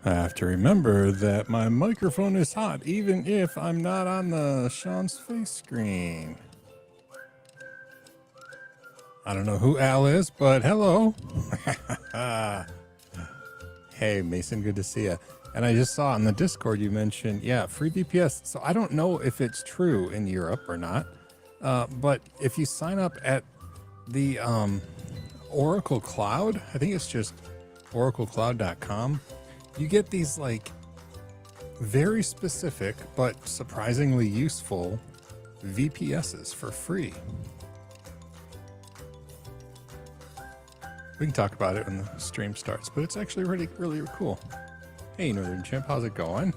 I have to remember that my microphone is hot, even if I'm not on the Sean's face screen. I don't know who Al is, but hello. Hey, Mason, good to see you. And I just saw on the Discord you mentioned, yeah, free VPS. So I don't know if it's true in Europe or not, but if you sign up at the Oracle Cloud, I think it's just oraclecloud.com, you get these like very specific but surprisingly useful VPSs for free. We can talk about it when the stream starts, but it's actually really cool. Hey, Northern Chimp, how's it going?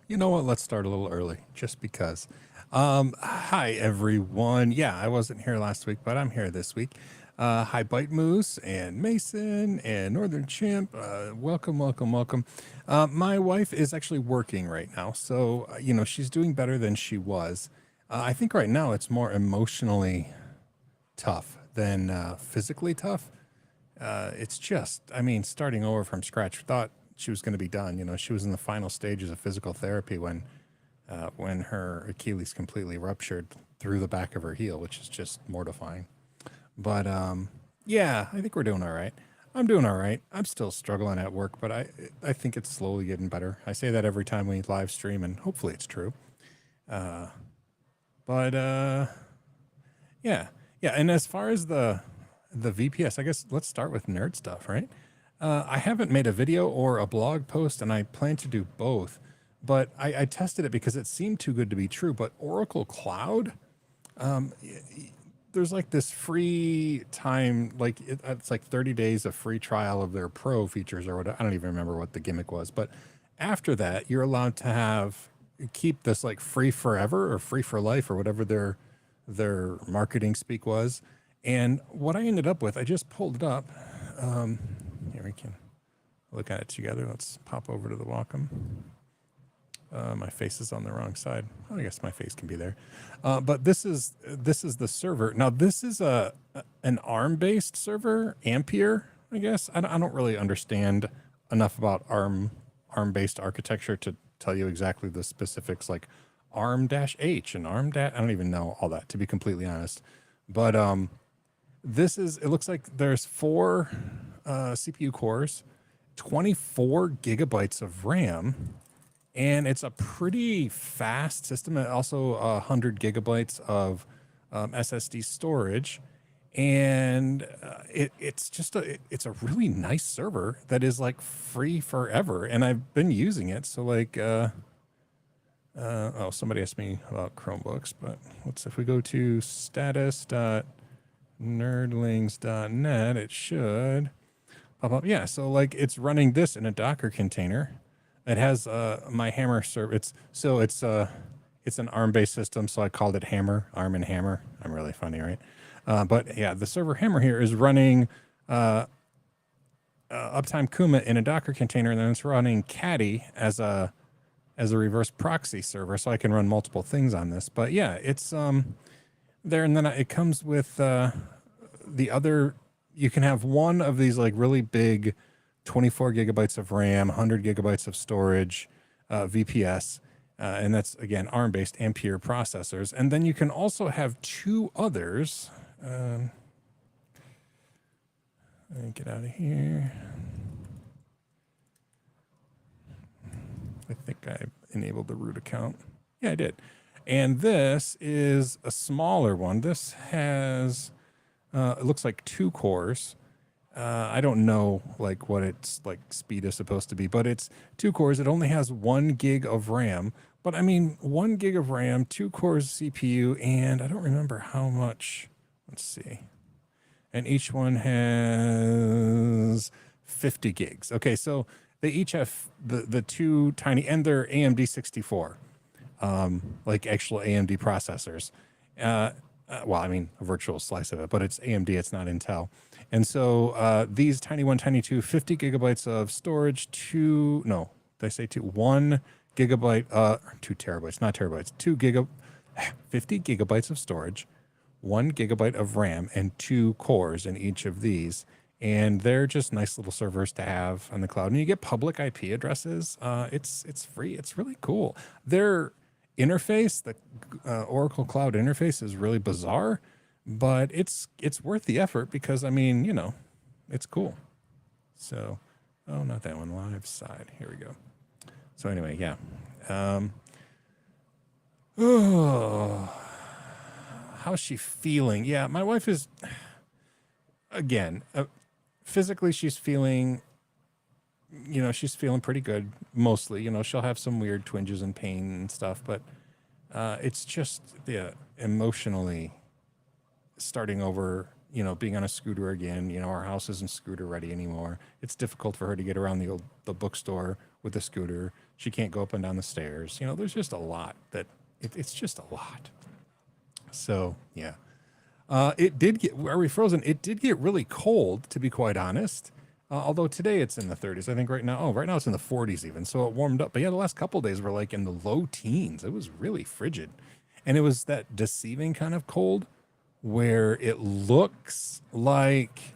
You know what? Let's start a little early, just because. Hi, everyone. Yeah, I wasn't here last week, but I'm here this week. Hi, Bite Moose and Mason and Northern Chimp. Welcome. My wife is actually working right now, so, she's doing better than she was. I think right now it's more emotionally tough than physically tough. It's just, starting over from scratch. Thought she was going to be done. She was in the final stages of physical therapy when her Achilles completely ruptured through the back of her heel, which is just mortifying. But yeah, I think we're doing all right. I'm doing all right. I'm still struggling at work, but I think it's slowly getting better. I say that every time we live stream, and hopefully it's true. Yeah. And as far as the VPS, I guess let's start with nerd stuff, right? I haven't made a video or a blog post, and I plan to do both. But I tested it because it seemed too good to be true. But Oracle Cloud, there's like this free time, like it's like 30 days of free trial of their pro features or whatever. I don't even remember what the gimmick was. But after that, you're allowed to keep this like free forever or free for life or whatever their marketing speak was. And what I ended up with, I just pulled it up. Here we can look at it together. Let's pop over to the Wacom. My face is on the wrong side. I guess my face can be there. But this is the server. Now this is an ARM-based server, Ampere, I guess. I don't really understand enough about ARM-based architecture to tell you exactly the specifics, like ARM-H and I don't even know all that, to be completely honest. But it looks like there's 4 CPU cores, 24 gigabytes of RAM, and it's a pretty fast system. And also 100 gigabytes of SSD storage, and it's a really nice server that is like free forever, and I've been using it. So like, oh, somebody asked me about Chromebooks, but let's if we go to status.nerdlings.net, it should pop up. Yeah, so like it's running this in a Docker container. It has my Hammer server. It's an ARM-based system, so I called it Hammer, ARM and Hammer. I'm really funny, right? But yeah, the server Hammer here is running Uptime Kuma in a Docker container, and then it's running Caddy as a reverse proxy server, so I can run multiple things on this. But yeah, it's there, and then it comes with the other. You can have one of these like really big 24 gigabytes of RAM, 100 gigabytes of storage, VPS, and that's again ARM-based Ampere processors. And then you can also have two others. Let me get out of here. I think I enabled the root account. Yeah, I did. And this is a smaller one. This has, it looks like 2 cores. I don't know like what its like speed is supposed to be, but it's 2 cores. It only has 1 gig of RAM. But I mean, 1 gig of RAM, 2 cores CPU, and I don't remember how much. Let's see. And each one has 50 gigs. Okay, so they each have the 2 tiny, and they're AMD 64, like actual AMD processors. Well, I mean, a virtual slice of it, but it's AMD, it's not Intel. And so these tiny 1, tiny 2, 50 gigabytes of storage, 1 gigabyte, 2 terabytes, not terabytes, 50 gigabytes of storage, 1 gigabyte of RAM, and 2 cores in each of these. And they're just nice little servers to have on the cloud. And you get public IP addresses. It's free. It's really cool. Their interface, the Oracle Cloud interface, is really bizarre, but it's worth the effort because, I mean, you know, it's cool. So, oh, not that one. Live side. Here we go. So anyway, yeah. How's she feeling? Yeah, my wife is, again, physically she's feeling, you know, she's feeling pretty good mostly. You know, she'll have some weird twinges and pain and stuff, but it's just emotionally starting over, you know, being on a scooter again. You know, our house isn't scooter ready anymore. It's difficult for her to get around the bookstore with the scooter. She can't go up and down the stairs. You know, there's just a lot that it's just a lot. So yeah, it did get. Are we frozen? It did get really cold, to be quite honest. Although today it's in the 30s, I think right now it's in the 40s even. So it warmed up. But yeah, the last couple of days were like in the low teens. It was really frigid, and it was that deceiving kind of cold where it looks like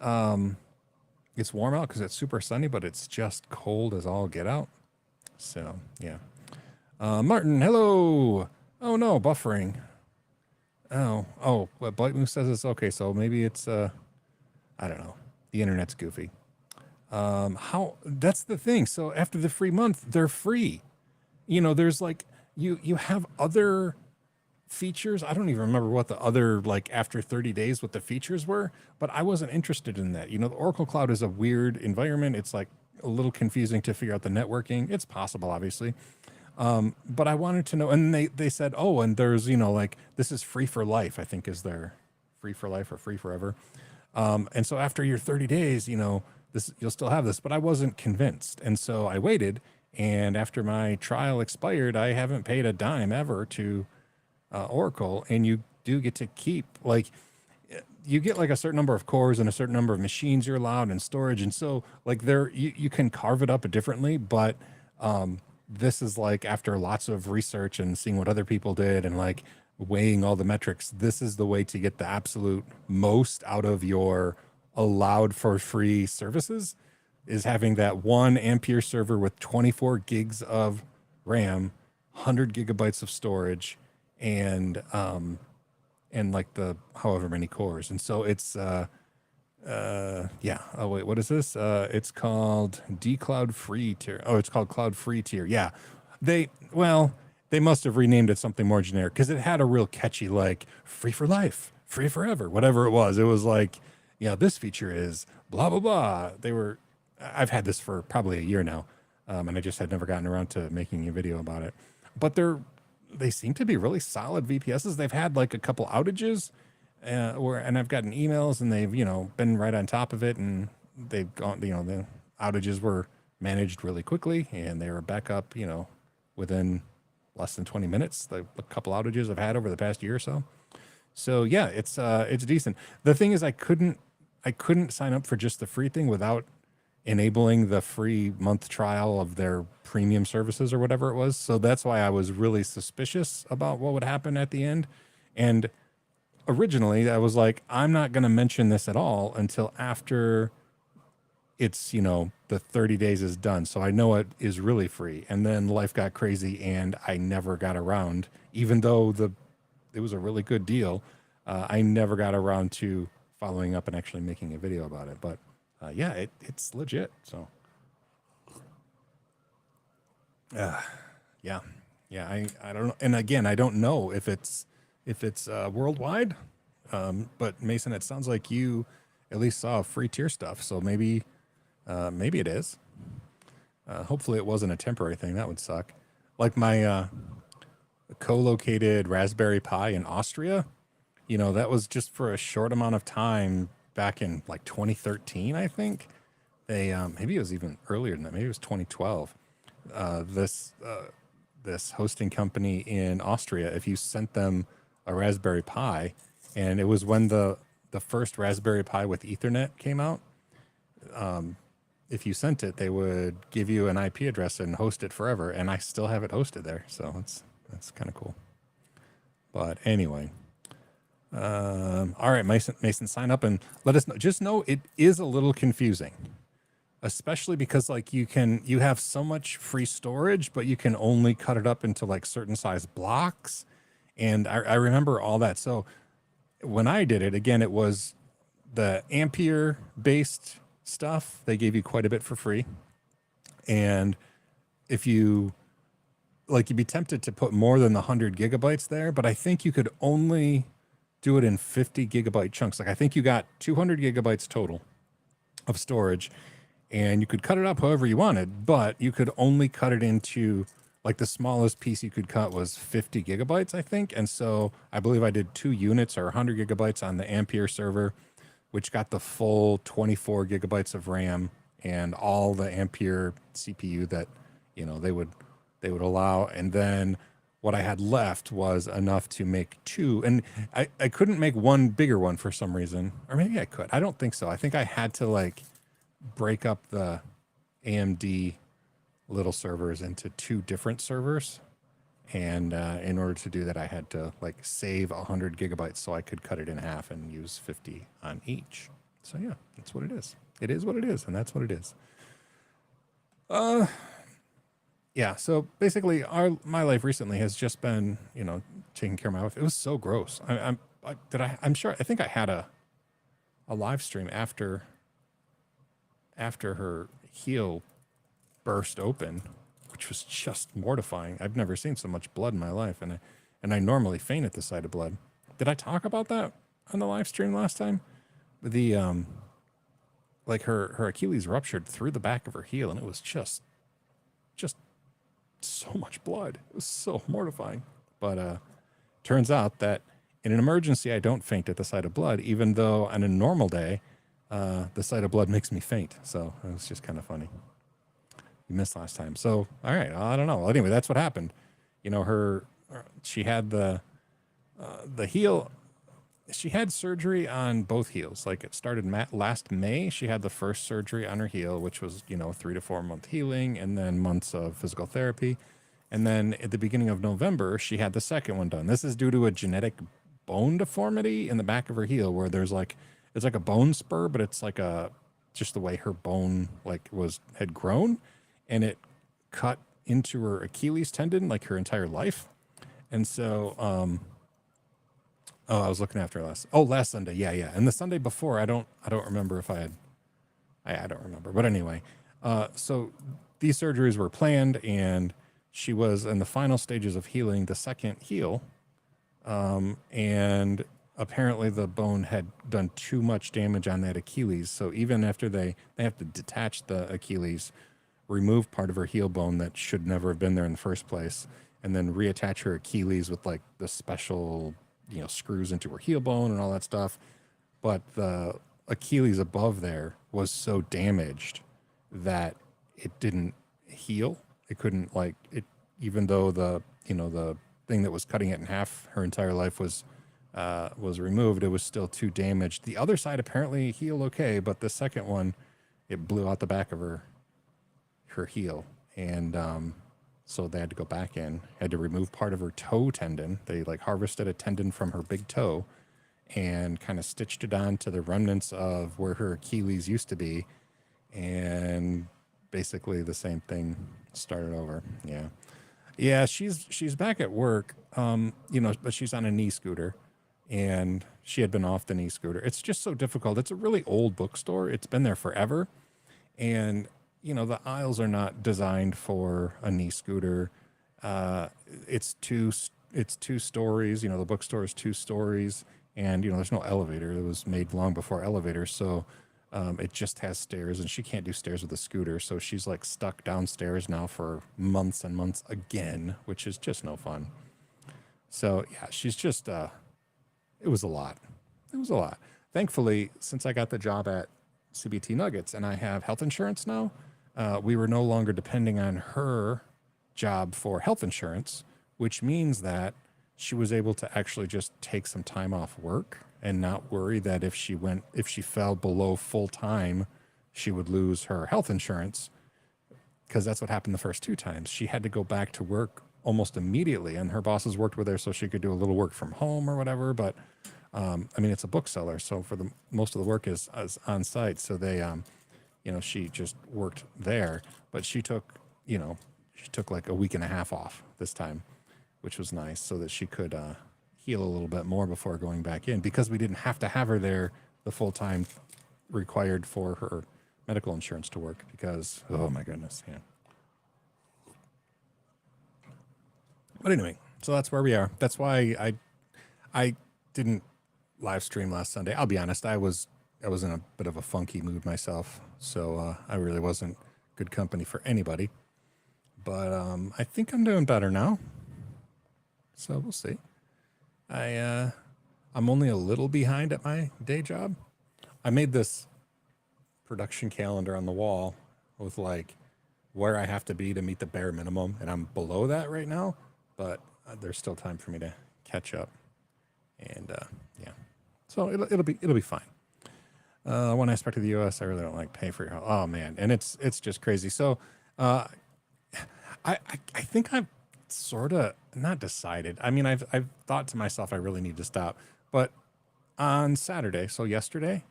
it's warm out because it's super sunny, but it's just cold as all get out. So yeah, Martin, hello. Oh no, buffering. Oh, but Blight Moose says it's okay. So maybe it's I don't know. The internet's goofy. That's the thing. So after the free month, they're free. You know, there's like you have other features. I don't even remember what the other, like after 30 days what the features were, but I wasn't interested in that. You know, the Oracle Cloud is a weird environment. It's like a little confusing to figure out the networking. It's possible, obviously. But I wanted to know, and they said, oh, and there's, you know, like this is free for life, I think is their free for life or free forever. And so after your 30 days, you know, you'll still have this, but I wasn't convinced. And so I waited, and after my trial expired, I haven't paid a dime ever to Oracle. And you do get to keep, like, you get like a certain number of cores and a certain number of machines you're allowed and storage. And so like you can carve it up differently, but this is like after lots of research and seeing what other people did and like weighing all the metrics, this is the way to get the absolute most out of your allowed for free services, is having that 1 Ampere server with 24 gigs of RAM, 100 gigabytes of storage, and like the however many cores. And so it's Yeah. Oh wait, what is this? It's called decloud free tier. Oh, it's called cloud free tier. Yeah. Well, they must have renamed it something more generic because it had a real catchy like free for life, free forever, whatever it was. It was like, yeah, this feature is blah blah blah. I've had this for probably a year now, and I just had never gotten around to making a video about it. But they seem to be really solid VPSs. They've had like a couple outages, and I've gotten emails, and they've been right on top of it, and they've gone. The outages were managed really quickly, and they were back up. Within less than 20 minutes. A couple outages I've had over the past year or so. So yeah, it's decent. The thing is, I couldn't sign up for just the free thing without enabling the free month trial of their premium services or whatever it was. So that's why I was really suspicious about what would happen at the end. And originally I was like, I'm not going to mention this at all until after it's, the 30 days is done. So I know it is really free. And then life got crazy and I never got around, even though it was a really good deal. I never got around to following up and actually making a video about it. But yeah, it's legit. So yeah, I don't know. And again, I don't know if it's worldwide. But Mason, it sounds like you at least saw free tier stuff. So maybe it is. Hopefully it wasn't a temporary thing. That would suck. Like my co-located Raspberry Pi in Austria, that was just for a short amount of time back in like 2013, I think. They maybe it was even earlier than that. Maybe it was 2012. This hosting company in Austria, if you sent them a Raspberry Pi, and it was when the first Raspberry Pi with Ethernet came out. If you sent it, they would give you an IP address and host it forever, and I still have it hosted there, so that's kind of cool. But anyway, all right, Mason, sign up and let us know. Just know it is a little confusing, especially because like you have so much free storage, but you can only cut it up into like certain size blocks, and I remember all that. So when I did it, again, it was the Ampere based stuff. They gave you quite a bit for free. And if you'd be tempted to put more than the 100 gigabytes there, but I think you could only do it in 50 gigabyte chunks. Like I think you got 200 gigabytes total of storage, and you could cut it up however you wanted, but you could only cut it into like the smallest piece you could cut was 50 gigabytes, I think. And so I believe I did 2 units or 100 gigabytes on the Ampere server, which got the full 24 gigabytes of RAM and all the Ampere CPU that, they would allow. And then what I had left was enough to make 2. And I couldn't make one bigger one for some reason, or maybe I could. I don't think so. I think I had to like break up the AMD little servers into 2 different servers. And in order to do that, I had to like save 100 gigabytes so I could cut it in half and use 50 on each. So yeah, that's what it is. It is what it is, and that's what it is. Yeah. So basically, my life recently has just been, taking care of my wife. It was so gross. I'm sure. I think I had a live stream after her heel burst open, which was just mortifying. I've never seen so much blood in my life, and I normally faint at the sight of blood. Did I talk about that on the live stream last time? The like her Achilles ruptured through the back of her heel, and it was just so much blood. It was so mortifying. But turns out that in an emergency, I don't faint at the sight of blood, even though on a normal day, the sight of blood makes me faint. So it was just kind of funny. You missed last time. So, all right. I don't know. Well, anyway, that's what happened. She had the heel. She had surgery on both heels. Like it started last May. She had the first surgery on her heel, which was, 3 to 4 month healing and then months of physical therapy. And then at the beginning of November, she had the second one done. This is due to a genetic bone deformity in the back of her heel where it's like a bone spur, but it's like just the way her bone had grown, and it cut into her Achilles tendon like her entire life. And so, Oh, I was looking after last Sunday. Yeah, yeah. And the Sunday before, I don't remember if I had. I don't remember. But anyway, so these surgeries were planned, and she was in the final stages of healing the second heel, and apparently the bone had done too much damage on that Achilles. So even after they have to detach the Achilles, remove part of her heel bone that should never have been there in the first place, and then reattach her Achilles with like the special, screws into her heel bone and all that stuff. But the Achilles above there was so damaged that it didn't heal. It couldn't like it, even though the thing that was cutting it in half her entire life was removed. It was still too damaged. The other side apparently healed okay, but the second one, it blew out the back of her heel, and so they had to go back in, had to remove part of her toe tendon. They like harvested a tendon from her big toe and kind of stitched it on to the remnants of where her Achilles used to be, and basically the same thing started over. Yeah. Yeah, she's back at work, but she's on a knee scooter, and she had been off the knee scooter. It's just so difficult. It's a really old bookstore. It's been there forever, and the aisles are not designed for a knee scooter. Uh, it's two stories. The bookstore is 2 stories, and there's no elevator. It was made long before elevators, so it just has stairs, and she can't do stairs with a scooter. So she's like stuck downstairs now for months and months again, which is just no fun. So yeah, she's just it was a lot. It was a lot. Thankfully, since I got the job at CBT Nuggets and I have health insurance now, we were no longer depending on her job for health insurance, which means that she was able to actually just take some time off work and not worry that if she fell below full time, she would lose her health insurance, because that's what happened the first 2 times. She had to go back to work almost immediately, and her bosses worked with her so she could do a little work from home or whatever. But it's a bookseller, so for the most of the work is on site. So they, she just worked there, but she took like a week and a half off this time, which was nice, so that she could heal a little bit more before going back in, because we didn't have to have her there the full time required for her medical insurance to work, because, oh my goodness. Yeah. But anyway, so that's where we are. That's why I didn't live stream last Sunday. I'll be honest, I was in a bit of a funky mood myself, so I really wasn't good company for anybody. But I think I'm doing better now, so we'll see. I'm only a little behind at my day job. I made this production calendar on the wall with like where I have to be to meet the bare minimum, and I'm below that right now, but there's still time for me to catch up. And yeah, so it'll be fine. One aspect of the U.S. I really don't like pay for your health. Oh man, and it's just crazy. So I think I've sort of not decided. I mean, I've thought to myself I really need to stop. But on Saturday, so yesterday,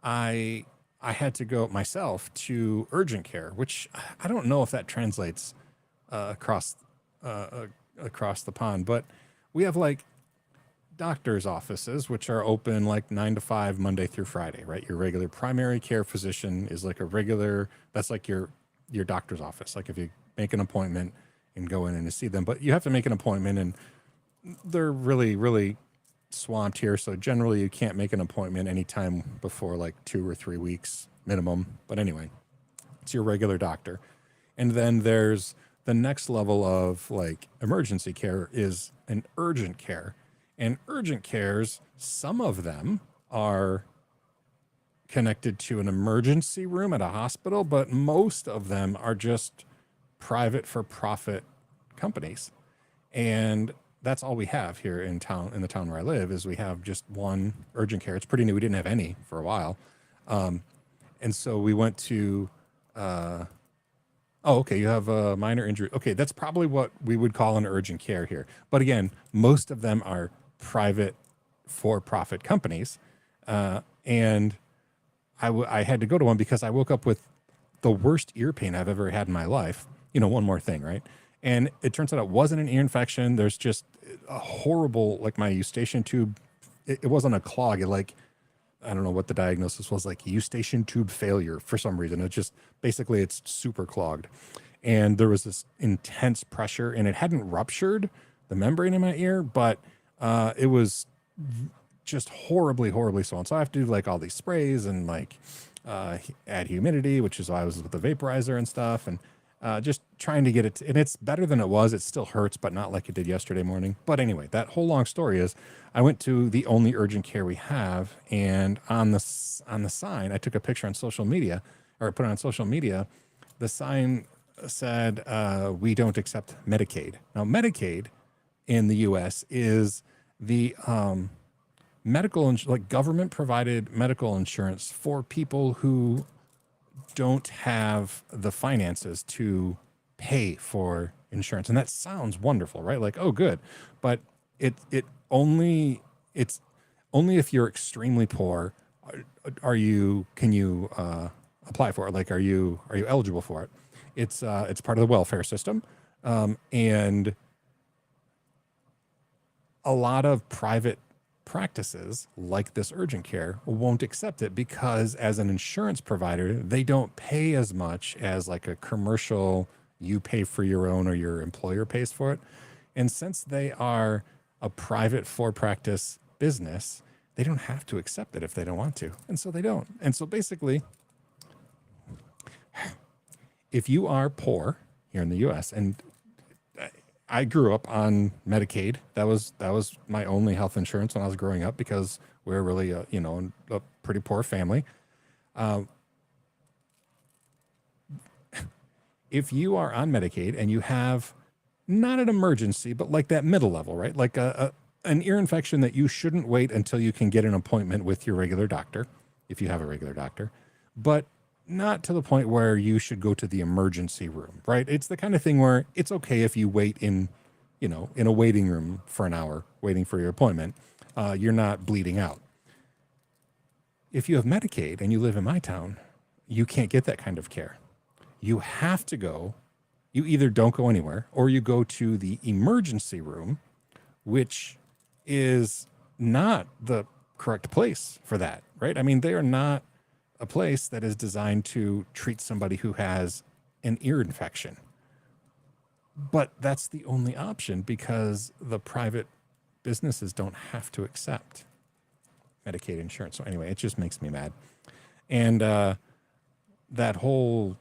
I had to go myself to urgent care, which I don't know if that translates across the pond, but we have like doctor's offices, which are open like 9 to 5 Monday through Friday, right? Your regular primary care physician is like that's like your doctor's office. Like if you make an appointment and go in and see them, but you have to make an appointment, and they're really, really swamped here. So generally you can't make an appointment anytime before like 2 or 3 weeks minimum. But anyway, it's your regular doctor. And then there's the next level of like emergency care is an urgent care. And urgent cares, some of them are connected to an emergency room at a hospital, but most of them are just private for profit companies. And that's all we have here in the town where I live, is we have just one urgent care. It's pretty new. We didn't have any for a while. And so we went to, okay, you have a minor injury. Okay, that's probably what we would call an urgent care here. But again, most of them are private for-profit companies. And I had to go to one because I woke up with the worst ear pain I've ever had in my life. One more thing, right? And it turns out it wasn't an ear infection. There's just a horrible, like my eustachian tube it wasn't a clog. It like, I don't know what the diagnosis was, like eustachian tube failure for some reason. It just basically it's super clogged. And there was this intense pressure and it hadn't ruptured the membrane in my ear, but it was just horribly, horribly swollen. So I have to do like all these sprays and like add humidity, which is why I was with the vaporizer and stuff. And just trying to get it, and it's better than it was. It still hurts, but not like it did yesterday morning. But anyway, that whole long story is I went to the only urgent care we have, and on the sign, I took a picture on social media, or I put it on social media. The sign said, we don't accept Medicaid. Now, Medicaid in the U.S. is the like government provided medical insurance for people who don't have the finances to pay for insurance. And that sounds wonderful, right? Like, oh, good. But it's only if you're extremely poor can you apply for it? Like, are you eligible for it? It's part of the welfare system. And a lot of private practices like this urgent care won't accept it because as an insurance provider, they don't pay as much as like a commercial, you pay for your own or your employer pays for it. And since they are a private for practice business, they don't have to accept it if they don't want to. And so they don't. And so basically, if you are poor here in the US, and I grew up on Medicaid. That was my only health insurance when I was growing up because we were really a pretty poor family. If you are on Medicaid and you have not an emergency, but like that middle level, right? Like an ear infection that you shouldn't wait until you can get an appointment with your regular doctor, if you have a regular doctor, but not to the point where you should go to the emergency room, right? It's the kind of thing where it's okay if you wait in a waiting room for an hour waiting for your appointment. You're not bleeding out. If you have Medicaid and you live in my town, you can't get that kind of care. You have to go, you either don't go anywhere or you go to the emergency room, which is not the correct place for that, right? I mean, they are not a place that is designed to treat somebody who has an ear infection. But that's the only option because the private businesses don't have to accept Medicaid insurance. So anyway, it just makes me mad. And that whole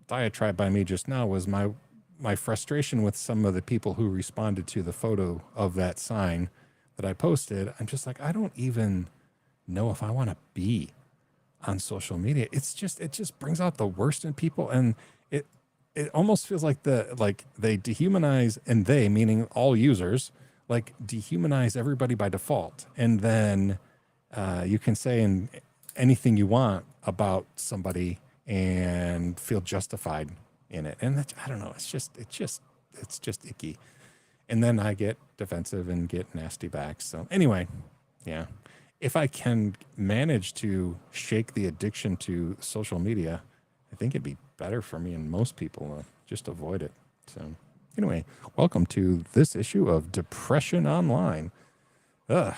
diatribe by me just now was my frustration with some of the people who responded to the photo of that sign that I posted. I'm just like, I don't even know if I want to be on social media. It just brings out the worst in people, and it almost feels like they dehumanize, and they, meaning all users, like dehumanize everybody by default, and then you can say anything you want about somebody and feel justified in it. And I don't know, it's just icky. And then I get defensive and get nasty back. So anyway, yeah. If I can manage to shake the addiction to social media, I think it'd be better for me and most people just avoid it. So anyway, welcome to this issue of Depression Online. Ugh.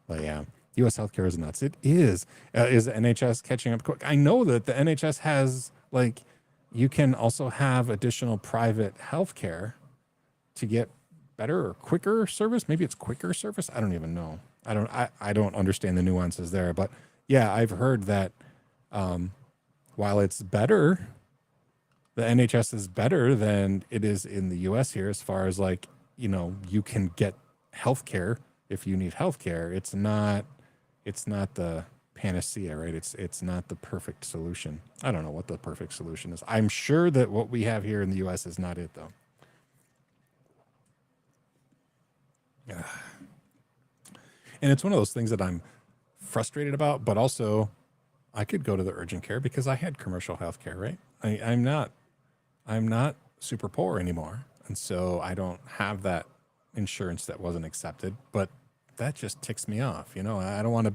But yeah, U.S. healthcare is nuts. It is. Is the NHS catching up quick? I know that the NHS has, like, you can also have additional private healthcare to get better or quicker service. Maybe it's quicker service. I don't even know. I don't understand the nuances there, but yeah, I've heard that while it's better, the NHS is better than it is in the US here as far as like, you can get healthcare if you need healthcare. It's not the panacea, right? It's not the perfect solution. I don't know what the perfect solution is. I'm sure that what we have here in the US is not it though. And it's one of those things that I'm frustrated about, but also I could go to the urgent care because I had commercial health care, right? I'm not super poor anymore. And so I don't have that insurance that wasn't accepted, but that just ticks me off. I don't want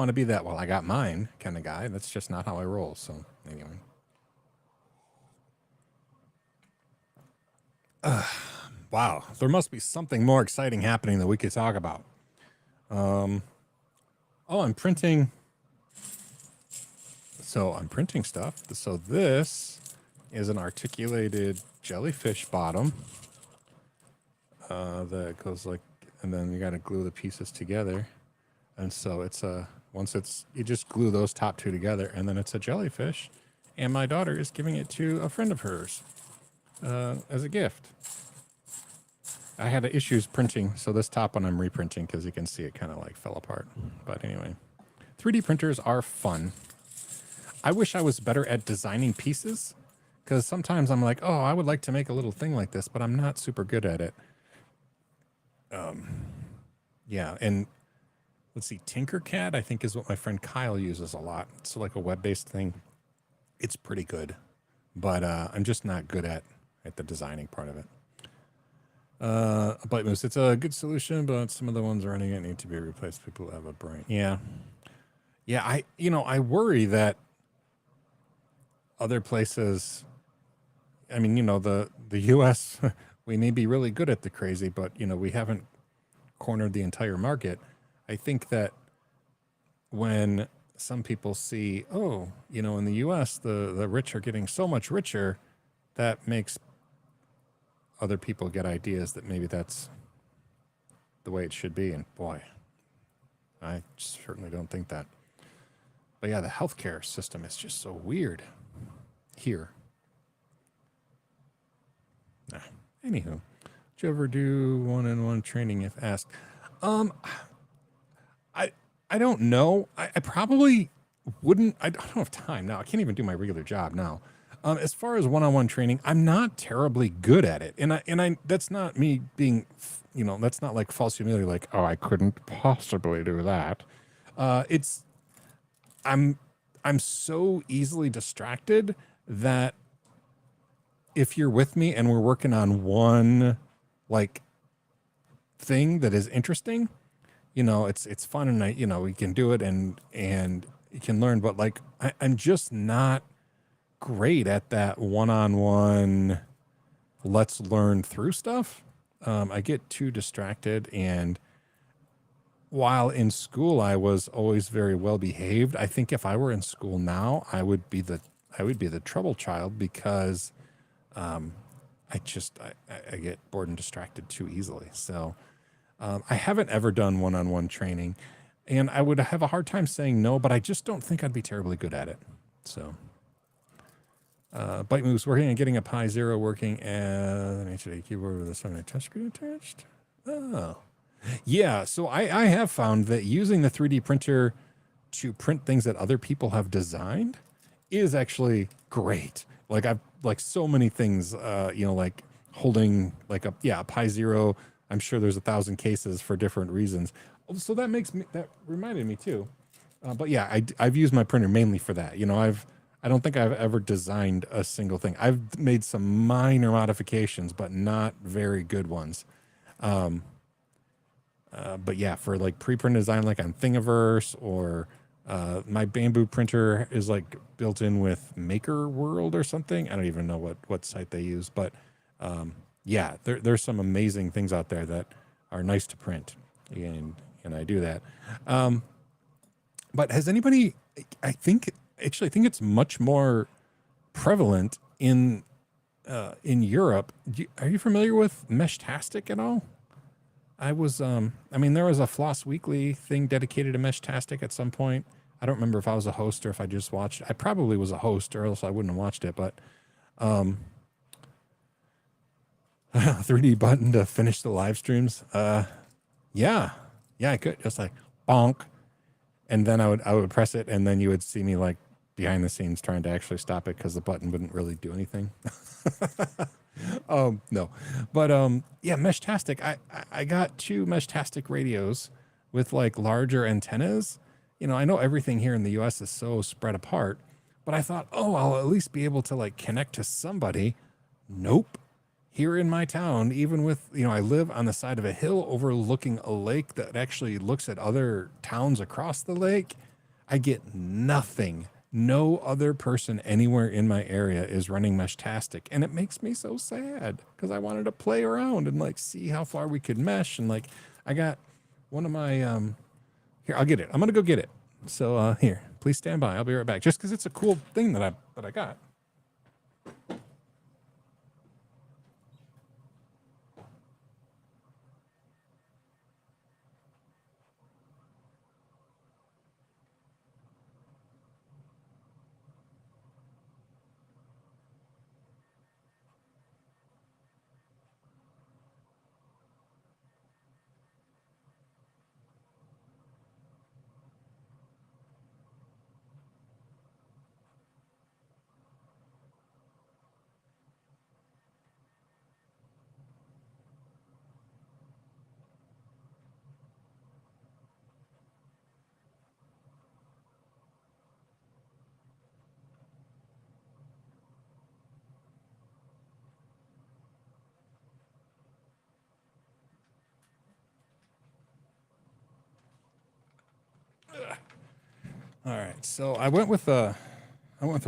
to be that, well, I got mine kind of guy. That's just not how I roll. So anyway. Wow. There must be something more exciting happening that we could talk about. Oh, I'm printing. So I'm printing stuff. So this is an articulated jellyfish bottom that goes like, and then you got to glue the pieces together. And so it's you just glue those top two together, and then it's a jellyfish. And my daughter is giving it to a friend of hers as a gift. I had issues printing, so this top one I'm reprinting because you can see it kind of like fell apart. But anyway, 3D printers are fun. I wish I was better at designing pieces because sometimes I'm like, oh, I would like to make a little thing like this, but I'm not super good at it. Yeah, and let's see, Tinkercad I think is what my friend Kyle uses a lot. So like a web-based thing. It's pretty good, but I'm just not good at the designing part of it. Bite Moose, it's a good solution, but some of the ones running it need to be replaced. People have a brain. Yeah. I worry that other places, I mean, the U.S., we may be really good at the crazy, but, we haven't cornered the entire market. I think that when some people see, oh, in the U.S., the rich are getting so much richer, that makes other people get ideas that maybe that's the way it should be. And boy, I certainly don't think that. But yeah, the healthcare system is just so weird here. Anywho, did you ever do one-on-one training if asked? I don't know. I probably wouldn't. I don't have time now. I can't even do my regular job now. As far as one-on-one training, I'm not terribly good at it, and I that's not me being, that's not like false humility. Like, oh, I couldn't possibly do that. I'm so easily distracted that if you're with me and we're working on one like thing that is interesting, it's fun and we can do it and you can learn, but like I'm just not great at that one-on-one let's learn through stuff. I get too distracted, and while in school I was always very well behaved, I think if I were in school now, I would be the trouble child because I get bored and distracted too easily. So I haven't ever done one-on-one training, and I would have a hard time saying no, but I just don't think I'd be terribly good at it. So Bite Moves working and getting a Pi Zero working as an HDD keyboard with a 7 touchscreen attached. Oh, yeah. So I have found that using the 3D printer to print things that other people have designed is actually great. Like I've like so many things, like holding like a Pi Zero. I'm sure there's 1,000 cases for different reasons. So that reminded me too. But yeah, I've used my printer mainly for that. I don't think I've ever designed a single thing. I've made some minor modifications, but not very good ones. But yeah, for like pre-print design, like on Thingiverse or my Bamboo printer is like built in with Maker World or something. I don't even know what site they use, but yeah, there's some amazing things out there that are nice to print, and I do that. But has anybody? I think it's much more prevalent in Europe. Are you familiar with Meshtastic at all? there was a Floss Weekly thing dedicated to Meshtastic at some point. I don't remember if I was a host or if I just watched it. I probably was a host, or else I wouldn't have watched it. But 3D button to finish the live streams. Yeah, I could just like bonk, and then I would press it, and then you would see me like behind the scenes trying to actually stop it because the button wouldn't really do anything. No, but yeah, Meshtastic. I got 2 Meshtastic radios with like larger antennas. I know everything here in the US is so spread apart, but I thought, oh, I'll at least be able to like connect to somebody. Nope. Here in my town, even with, I live on the side of a hill overlooking a lake that actually looks at other towns across the lake. I get nothing. No other person anywhere in my area is running Meshtastic, and it makes me so sad because I wanted to play around and like see how far we could mesh. And like I got one of my here, I'll get it. I'm gonna go get it. So here, please stand by. I'll be right back. Just because it's a cool thing that I got. All right, so I went with a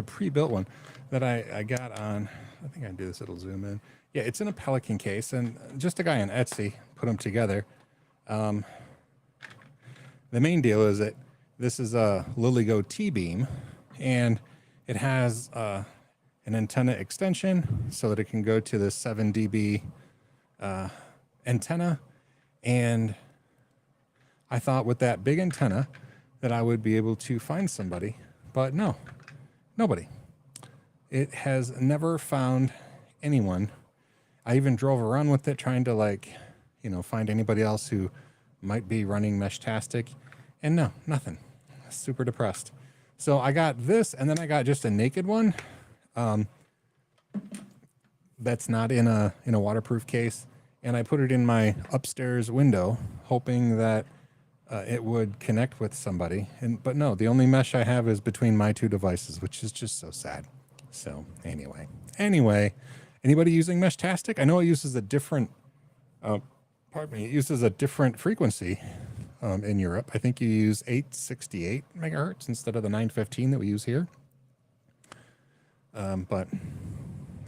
pre-built one that I got on. I think I can do this. It'll zoom in. Yeah, it's in a Pelican case, and just a guy on Etsy put them together. The main deal is that this is a LilyGo T-beam, and it has an antenna extension so that it can go to the 7 dB antenna. And I thought with that big antenna that I would be able to find somebody, but no, nobody. It has never found anyone. I even drove around with it trying to find anybody else who might be running Meshtastic, and no, nothing. Super depressed. So I got this, and then I got just a naked one. That's not in a waterproof case, and I put it in my upstairs window, hoping that it would connect with somebody. But no, the only mesh I have is between my two devices, which is just so sad. So anyway, anybody using Meshtastic? I know it uses a different, it uses a different frequency in Europe. I think you use 868 megahertz instead of the 915 that we use here. But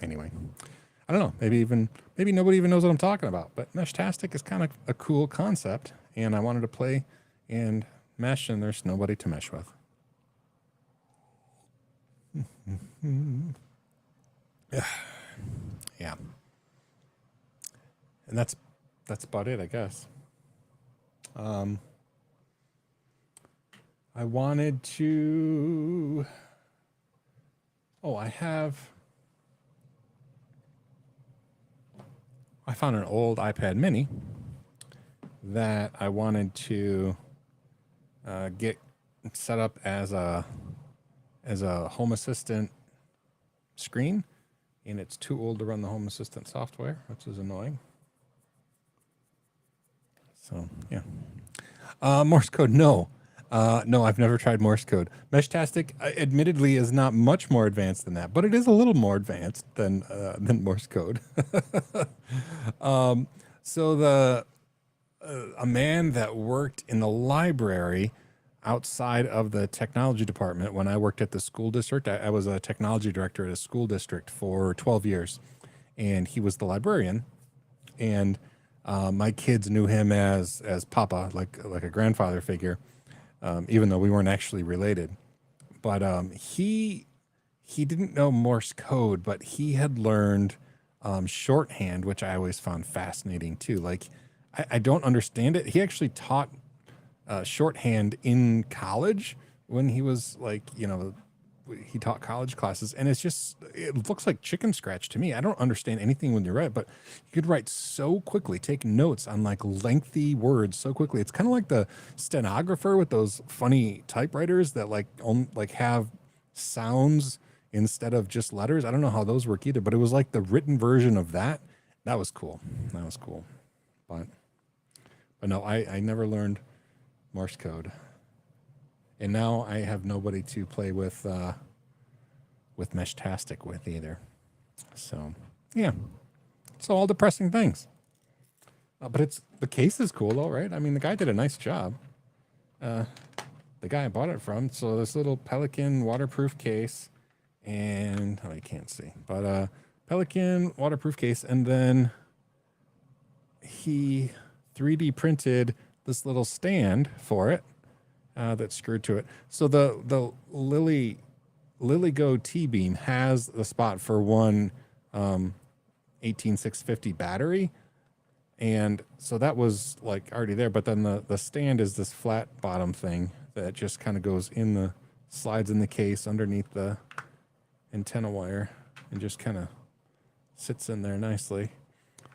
anyway, I don't know. Maybe nobody even knows what I'm talking about. But Meshtastic is kind of a cool concept, and I wanted to play and mesh, and there's nobody to mesh with. Yeah. And that's about it, I guess. I wanted to. Oh, I found an old iPad Mini that I wanted to get set up as a Home Assistant screen, and it's too old to run the Home Assistant software, which is annoying. So yeah, Morse code, no. No, I've never tried Morse code. Meshtastic, admittedly, is not much more advanced than that, but it is a little more advanced than Morse code. So a man that worked in the library outside of the technology department when I worked at the school district, I was a technology director at a school district for 12 years, and he was the librarian, and my kids knew him as Papa, like a grandfather figure. Even though we weren't actually related. But he didn't know Morse code, but he had learned shorthand, which I always found fascinating too. Like, I don't understand it. He actually taught shorthand in college when he was he taught college classes, and it looks like chicken scratch to me. I don't understand anything when you write, but you could write so quickly, take notes on like lengthy words so quickly. It's kind of like the stenographer with those funny typewriters that have sounds instead of just letters. I don't know how those work either, but it was like the written version of that. That was cool. But no, I never learned Morse code. And now I have nobody to play with Meshtastic with either. So, yeah. So all depressing things. But the case is cool though, right? I mean, the guy did a nice job. The guy I bought it from. So this little Pelican waterproof case, and you can't see, but Pelican waterproof case, and then he 3D printed this little stand for it that's screwed to it. So the LilyGo T-Beam has the spot for one 18650 battery, and so that was like already there. But then the stand is this flat bottom thing that just kind of goes in the slides in the case underneath the antenna wire and just kind of sits in there nicely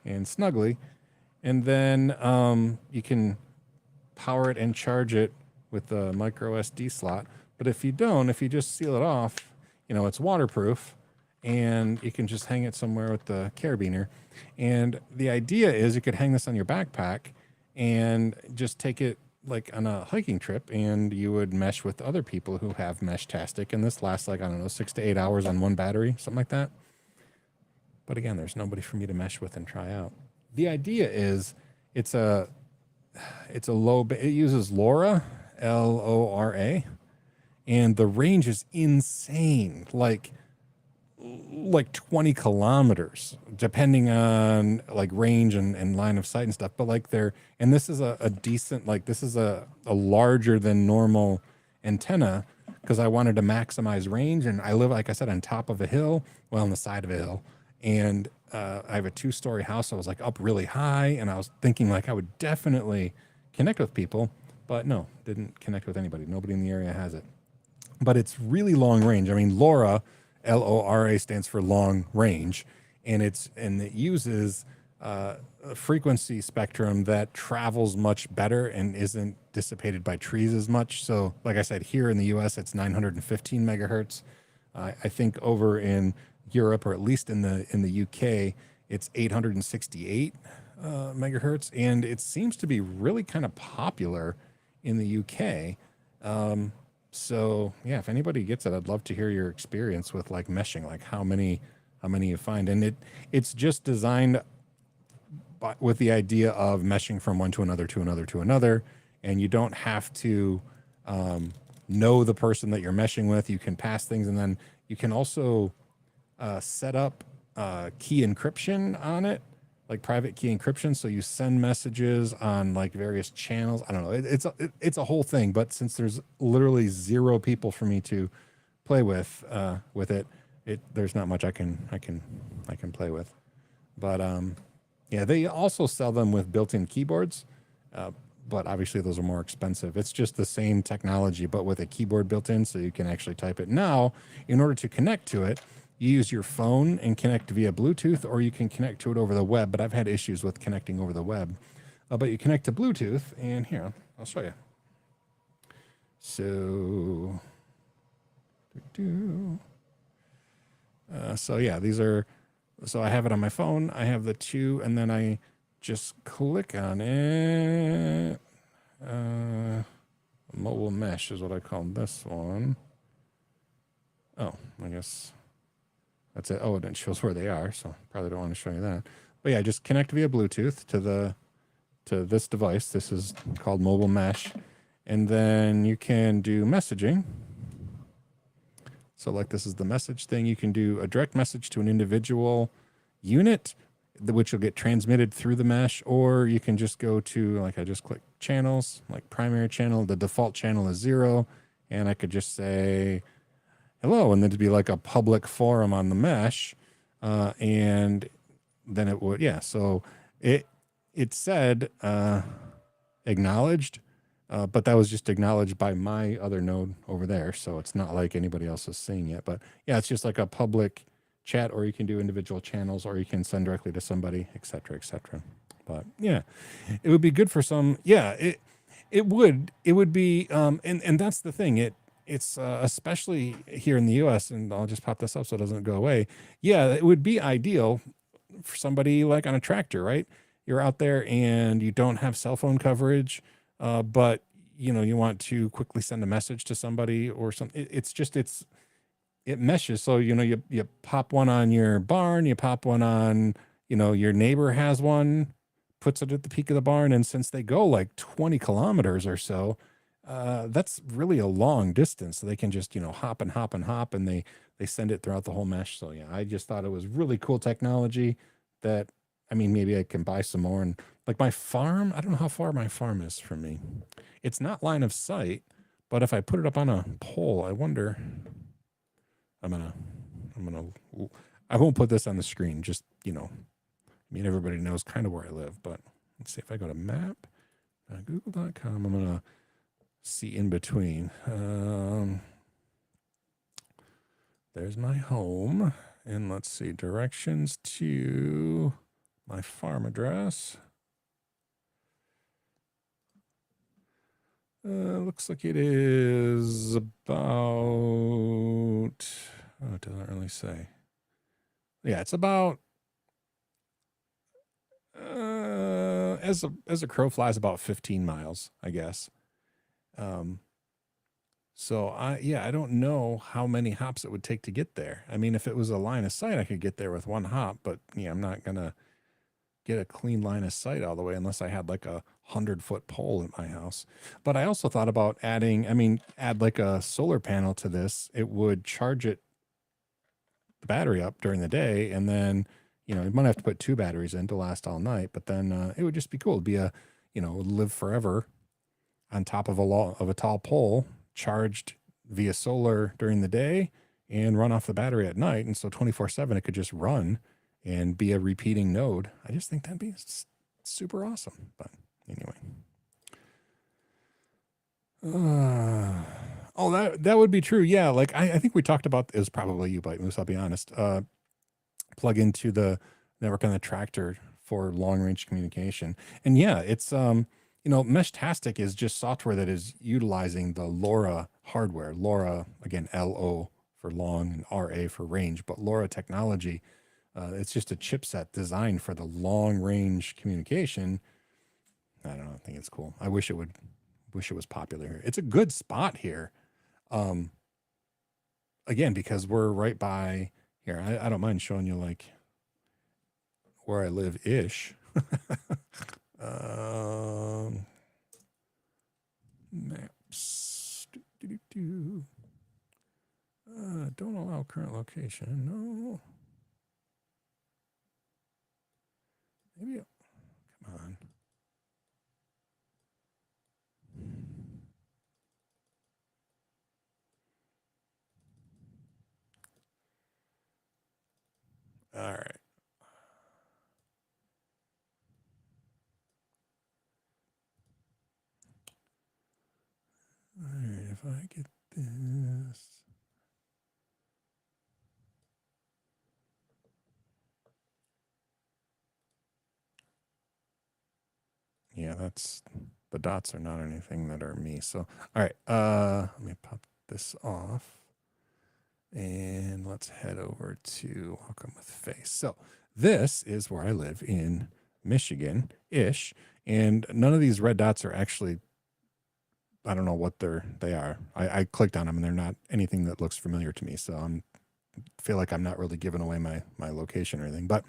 and snugly. And then you can power it and charge it with the micro SD slot. But if you don't, if you just seal it off, it's waterproof, and you can just hang it somewhere with the carabiner. And the idea is you could hang this on your backpack and just take it like on a hiking trip, and you would mesh with other people who have Mesh-tastic, and this lasts like, I don't know, 6 to 8 hours on one battery, something like that. But again, there's nobody for me to mesh with and try out. The idea is it's a low, it uses LoRa, LoRa, and the range is insane, like 20 kilometers, depending on like range and line of sight and stuff. But like and this is a decent, like this is a larger than normal antenna, because I wanted to maximize range. And I live, like I said, on top of a hill, well, on the side of a hill. And I have a 2-story house. So I was like up really high, and I was thinking like I would definitely connect with people, but no, didn't connect with anybody. Nobody in the area has it. But it's really long range. I mean, LoRa, LoRa stands for long range, and it uses a frequency spectrum that travels much better and isn't dissipated by trees as much. So, like I said, here in the U.S., it's 915 megahertz. I think over in Europe, or at least in the UK, it's 868 megahertz, and it seems to be really kind of popular in the UK. So yeah, if anybody gets it, I'd love to hear your experience with like meshing, like how many you find. And it's just designed with the idea of meshing from one to another to another to another, and you don't have to know the person that you're meshing with. You can pass things, and then you can also set up key encryption on it, like private key encryption. So you send messages on like various channels. I don't know. It's a whole thing, but since there's literally 0 people for me to play with it, there's not much I can play with. But yeah, they also sell them with built-in keyboards, but obviously those are more expensive. It's just the same technology, but with a keyboard built in, so you can actually type it. Now, in order to connect to it, you use your phone and connect via Bluetooth, or you can connect to it over the web, but I've had issues with connecting over the web. But you connect to Bluetooth, and here, I'll show you. So, so yeah, so I have it on my phone. I have the 2, and then I just click on it. Mobile mesh is what I call this one. Oh, I guess that's it. Oh, and it shows where they are, so probably don't want to show you that. But yeah, just connect via Bluetooth to this device. This is called Mobile Mesh. And then you can do messaging. So like this is the message thing. You can do a direct message to an individual unit, which will get transmitted through the mesh, or you can just go to, like I just click channels, like primary channel. The default channel is 0, and I could just say hello, and then it'd be like a public forum on the mesh, and then it would, yeah. So it said acknowledged, but that was just acknowledged by my other node over there, so it's not like anybody else is seeing it. But yeah, it's just like a public chat, or you can do individual channels, or you can send directly to somebody, etc., etc. But yeah, it would be good for some. Yeah, it would be, and that's the thing. It's especially here in the U.S., and I'll just pop this up so it doesn't go away. Yeah, it would be ideal for somebody like on a tractor, right? You're out there and you don't have cell phone coverage, but you want to quickly send a message to somebody or something. It meshes. So you pop one on your barn, you pop one on, your neighbor has one, puts it at the peak of the barn, and since they go like 20 kilometers or so, that's really a long distance. So they can just, hop and hop and hop, and they send it throughout the whole mesh. So yeah, I just thought it was really cool technology that, I mean, maybe I can buy some more and Like my farm, I don't know how far my farm is from me. It's not line of sight, but if I put it up on a pole, I wonder. I'm gonna, I'm gonna. I won't put this on the screen. Just I mean, everybody knows kind of where I live. But let's see if I go to map, google.com. I'm gonna see in between. There's my home, and let's see directions to my farm address. Looks like it is about. Oh, it doesn't really say. Yeah, it's about. As a crow flies, about 15 miles, I guess. So I don't know how many hops it would take to get there. I mean, if it was a line of sight, I could get there with one hop, but yeah, I'm not gonna get a clean line of sight all the way unless I had like a 100-foot pole at my house. But I also thought about add like a solar panel to this. It would charge the battery up during the day, and then you might have to put two batteries in to last all night. But then it would just be cool. It'd be live forever on top of a tall pole, charged via solar during the day and run off the battery at night. And so 24/7, it could just run and be a repeating node. I just think that'd be super awesome. But anyway. That would be true. Yeah. Like I think we talked about, it was probably you, Bite Moose, I'll be honest. Plug into the network on the tractor for long range communication. And yeah, it's, Meshtastic is just software that is utilizing the LoRa hardware. LoRa, again, LO for long and RA for range, but LoRa technology, it's just a chipset designed for the long range communication. I don't know. I think it's cool. I wish it was popular here. It's a good spot here. Again, because we're right by here. I don't mind showing you like where I live ish. Maps. Don't allow current location. No. Maybe. Come on. All right. All right. If I get this. Yeah, the dots are not anything that are me. So, all right. Let me pop this off. And let's head over to Welcome with Face. So this is where I live in Michigan-ish. And none of these red dots are actually, I don't know what they are. I clicked on them and they're not anything that looks familiar to me. So I feel like I'm not really giving away my location or anything. But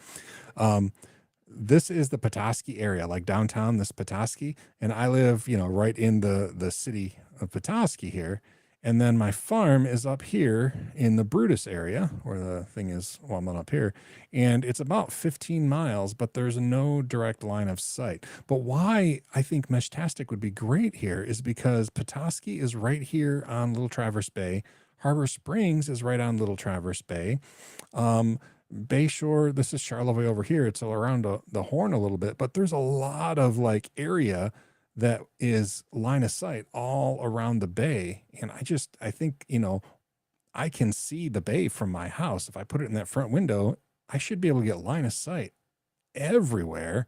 this is the Petoskey area, like downtown, this Petoskey. And I live, right in the city of Petoskey here. And then my farm is up here in the Brutus area where the thing is, well, I'm not up here. And it's about 15 miles, but there's no direct line of sight. But why I think Meshtastic would be great here is because Petoskey is right here on Little Traverse Bay. Harbor Springs is right on Little Traverse Bay. Bayshore, this is Charlevoix over here. It's around the Horn a little bit, but there's a lot of like area that is line of sight all around the bay. And I think, I can see the bay from my house. If I put it in that front window, I should be able to get line of sight everywhere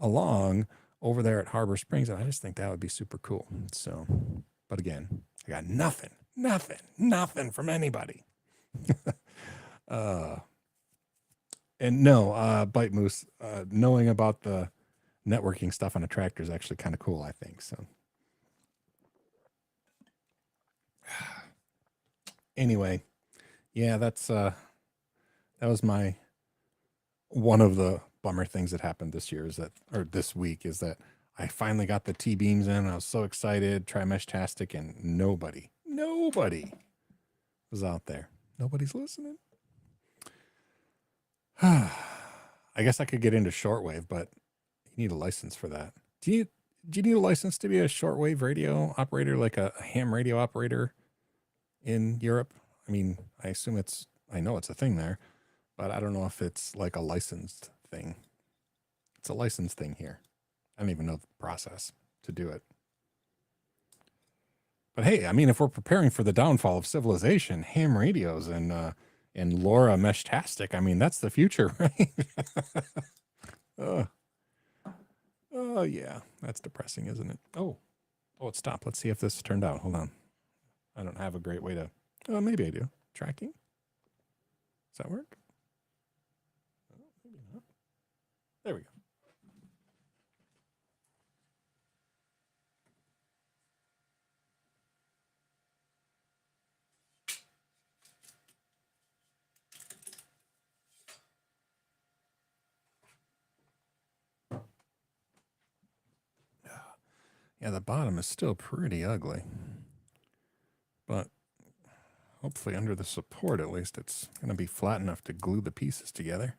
along over there at Harbor Springs. And I just think that would be super cool. So, but again, I got nothing from anybody. And no, Bite Moose, knowing about the networking stuff on a tractor is actually kind of cool, I think. So anyway, yeah, that was one of the bummer things that happened this week is that I finally got the T-beams in. I was so excited, try Meshtastic, and nobody was out there. Nobody's listening. I guess I could get into shortwave, but need a license for that. Do you need a license to be a shortwave radio operator, like a ham radio operator in Europe? I mean, I know it's a thing there, but I don't know if it's like a licensed thing. It's a licensed thing here. I don't even know the process to do it. But hey, I mean, if we're preparing for the downfall of civilization, ham radios and LoRa Meshtastic, I mean, that's the future, right? Oh, yeah. That's depressing, isn't it? Oh, it stopped. Let's see if this turned out. Hold on. I don't have a great way to... Oh, maybe I do. Tracking? Does that work? Oh, maybe not. There we go. Yeah, the bottom is still pretty ugly. But hopefully under the support, at least, it's going to be flat enough to glue the pieces together.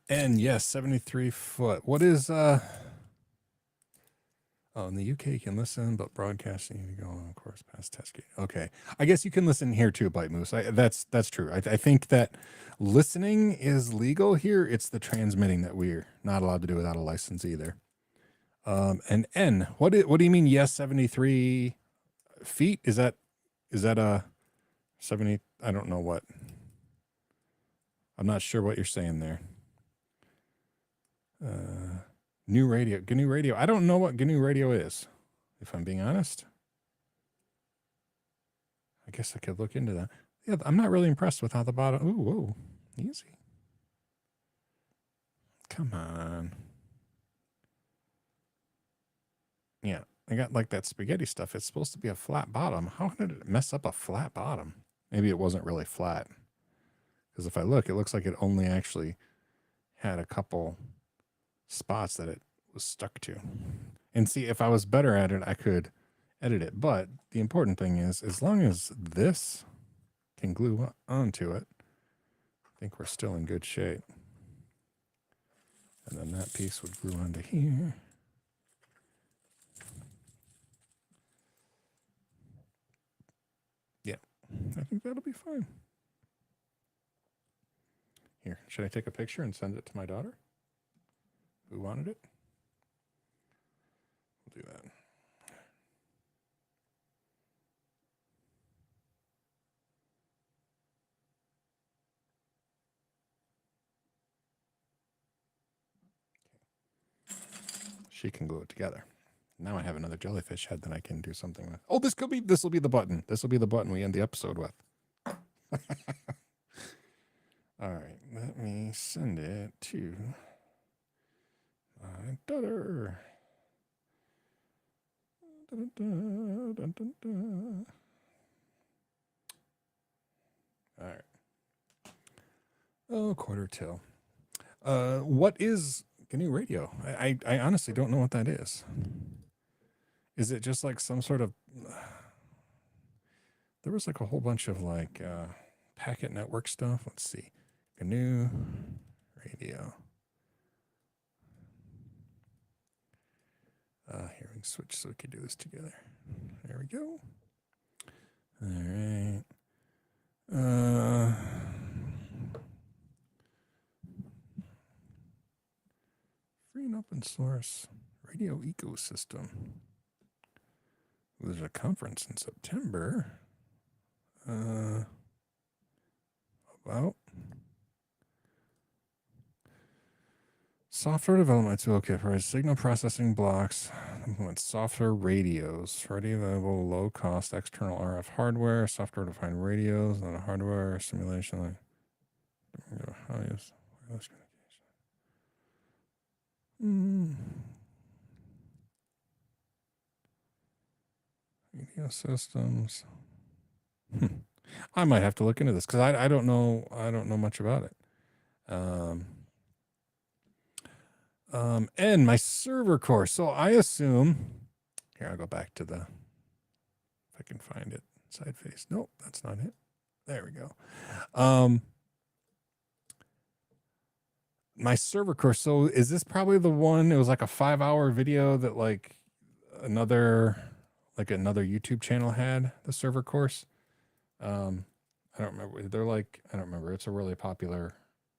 And yes, 73 foot. What is... Oh, in the UK you can listen, but broadcasting you need to go on, of course, past test gate. Okay, I guess you can listen here too, Bite Moose. That's true. I think that listening is legal here. It's the transmitting that we're not allowed to do without a license either. And N, what do you mean? Yes, 73 feet. Is that a 70? I don't know what. I'm not sure what you're saying there. GNU radio. I don't know what GNU radio is, if I'm being honest. I guess I could look into that. Yeah, I'm not really impressed with how the bottom... Ooh, whoa. Easy. Come on. Yeah, I got like that spaghetti stuff. It's supposed to be a flat bottom. How did it mess up a flat bottom? Maybe it wasn't really flat. Because if I look, it looks like it only actually had a couple spots that it was stuck to. And see, if I was better at it, I could edit it. But the important thing is, as long as this can glue onto it, I think we're still in good shape. And then that piece would glue onto here. Yeah, I think that'll be fine. Here, should I take a picture and send it to my daughter, who wanted it? We'll do that. She can glue it together. Now I have another jellyfish head that I can do something with. Oh, this will be the button. This will be the button we end the episode with. All right, let me send it to my daughter. Dun, dun, dun, dun, dun. All right. Oh, quarter till. What is GNU radio? I honestly don't know what that is. Is it just like some sort of... There was like a whole bunch of like packet network stuff. Let's see. GNU radio. Here, we can switch so we can do this together. There we go. All right. Free and open source radio ecosystem. There's a conference in September. About software development toolkit for signal processing blocks. Implement software radios, ready available, low cost external RF hardware, software defined radios, and a hardware simulation. Like how to use wireless communication. Radio systems. I might have to look into this because I don't know much about it. And my server course. So I assume here, I'll go back to the, if I can find it, side face. Nope, that's not it. There we go. Um, my server course. So is this probably the one? It was like a 5-hour video that another another YouTube channel had the server course. I don't remember. I don't remember. It's a really popular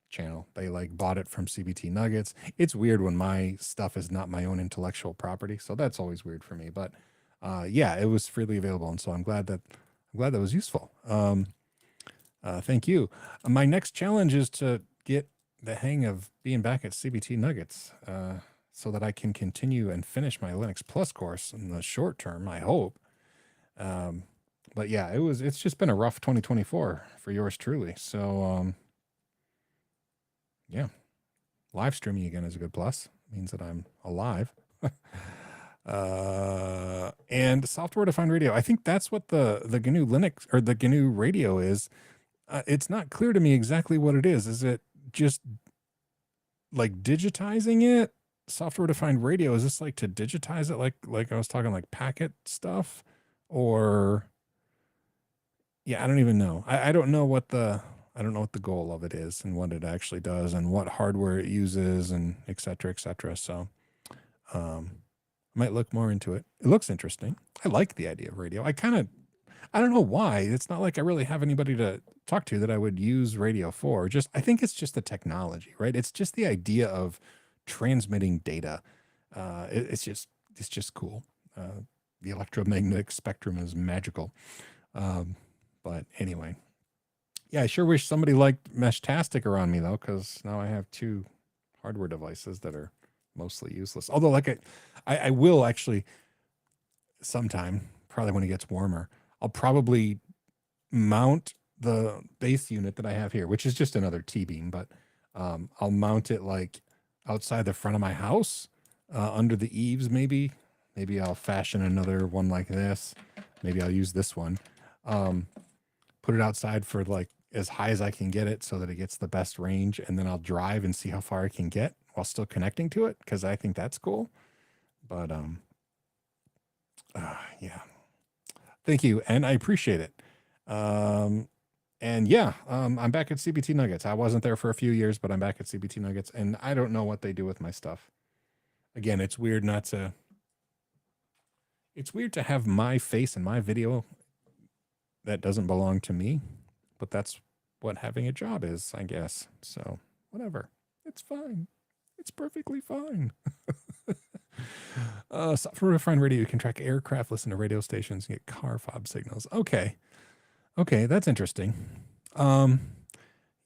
channel. They like bought it from CBT Nuggets. It's weird when my stuff is not my own intellectual property, so that's always weird for me. But yeah, it was freely available, and so I'm glad that was useful. Thank you. My next challenge is to get the hang of being back at CBT Nuggets, so that I can continue and finish my Linux Plus course in the short term. I hope. But yeah, it's just been a rough 2024 for yours truly. So yeah, live streaming again is a good plus. It means that I'm alive. And software defined radio. I think that's what the GNU Linux or the GNU radio is. It's not clear to me exactly what it is. Is it just like digitizing it? Software defined radio, is this like to digitize it like I was talking like packet stuff? Or yeah, I don't even know. I don't know what the goal of it is and what it actually does and what hardware it uses and et cetera, et cetera. So I might look more into it. It looks interesting. I like the idea of radio. I don't know why. It's not like I really have anybody to talk to that I would use radio for. I think it's just the technology, right? It's just the idea of transmitting data. It's just cool. The electromagnetic spectrum is magical. But anyway, yeah, I sure wish somebody liked Meshtastic around me though, because now I have 2 hardware devices that are mostly useless. Although, I will actually sometime, probably when it gets warmer, I'll probably mount the base unit that I have here, which is just another T-beam, but I'll mount it like outside the front of my house, under the eaves. Maybe I'll fashion another one like this. Maybe I'll use this one. Put it outside for like as high as I can get it so that it gets the best range, and then I'll drive and see how far I can get while still connecting to it, because I think that's cool. But yeah, thank you, and I appreciate it. And yeah, I'm back at CBT Nuggets. I wasn't there for a few years, but I'm back at CBT Nuggets, and I don't know what they do with my stuff. Again, it's weird to have my face in my video that doesn't belong to me, but that's what having a job is, I guess. So whatever, it's fine. It's perfectly fine. Software defined radio, you can track aircraft, listen to radio stations, and get car fob signals. Okay, that's interesting.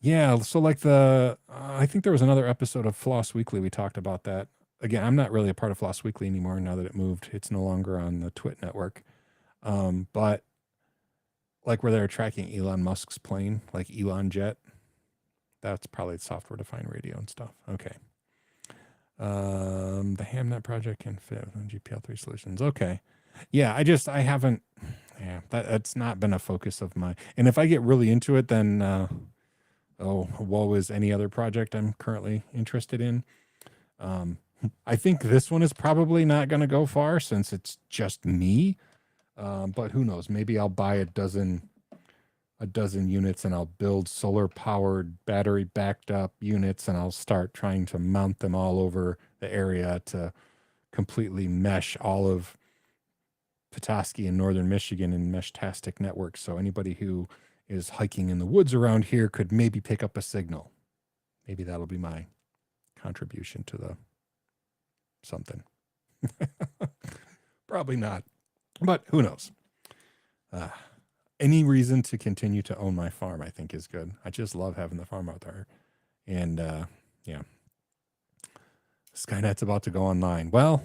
Yeah, so like I think there was another episode of Floss Weekly we talked about that. Again, I'm not really a part of Floss Weekly anymore now that it moved. It's no longer on the Twit network. But like where they're tracking Elon Musk's plane, like Elon Jet, that's probably software defined radio and stuff. Okay. The Hamnet project can fit on GPL3 solutions. Okay. Yeah, I haven't, yeah, that's not been a focus of mine. And if I get really into it, then, woe is any other project I'm currently interested in. I think this one is probably not going to go far since it's just me. But who knows? Maybe I'll buy a dozen units and I'll build solar powered battery backed up units, and I'll start trying to mount them all over the area to completely mesh all of Petoskey and northern Michigan in Meshtastic networks. So anybody who is hiking in the woods around here could maybe pick up a signal. Maybe that'll be my contribution to the something. Probably not, but who knows? Any reason to continue to own my farm, I think, is good. I just love having the farm out there. And yeah, Skynet's about to go online. Well,